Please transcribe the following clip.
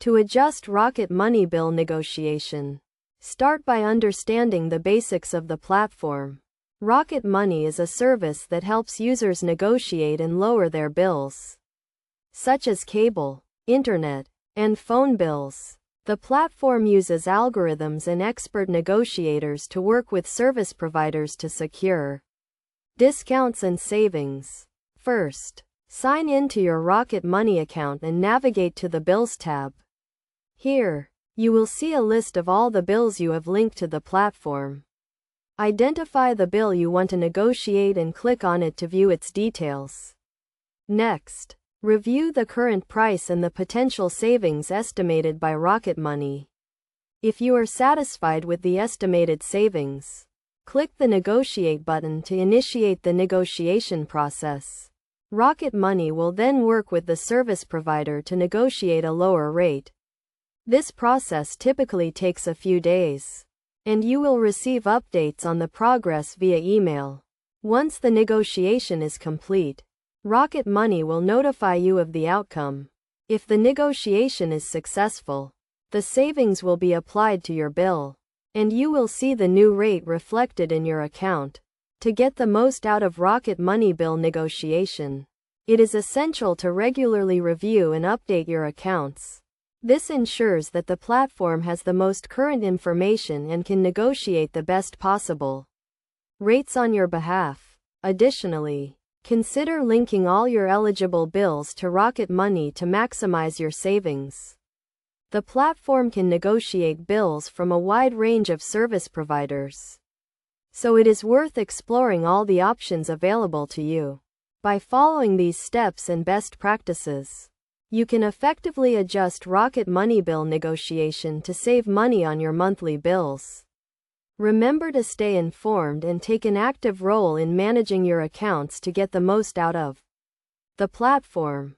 To adjust Rocket Money bill negotiation. Start by understanding the basics of the platform. Rocket Money is a service that helps users negotiate and lower their bills, such as cable, internet, and phone bills. The platform uses algorithms and expert negotiators to work with service providers to secure discounts and savings. First, sign in to your Rocket Money account and navigate to the Bills tab. Here, you will see a list of all the bills you have linked to the platform. Identify the bill you want to negotiate and click on it to view its details. Next, review the current price and the potential savings estimated by Rocket Money. If you are satisfied with the estimated savings, click the Negotiate button to initiate the negotiation process. Rocket Money will then work with the service provider to negotiate a lower rate. This process typically takes a few days, and you will receive updates on the progress via email. Once the negotiation is complete, Rocket Money will notify you of the outcome. If the negotiation is successful, the savings will be applied to your bill, and you will see the new rate reflected in your account. To get the most out of Rocket Money bill negotiation, it is essential to regularly review and update your accounts. This ensures that the platform has the most current information and can negotiate the best possible rates on your behalf. Additionally, consider linking all your eligible bills to Rocket Money to maximize your savings. The platform can negotiate bills from a wide range of service providers, so it is worth exploring all the options available to you. By following these steps and best practices, you can effectively adjust Rocket Money bill negotiation to save money on your monthly bills. Remember to stay informed and take an active role in managing your accounts to get the most out of the platform.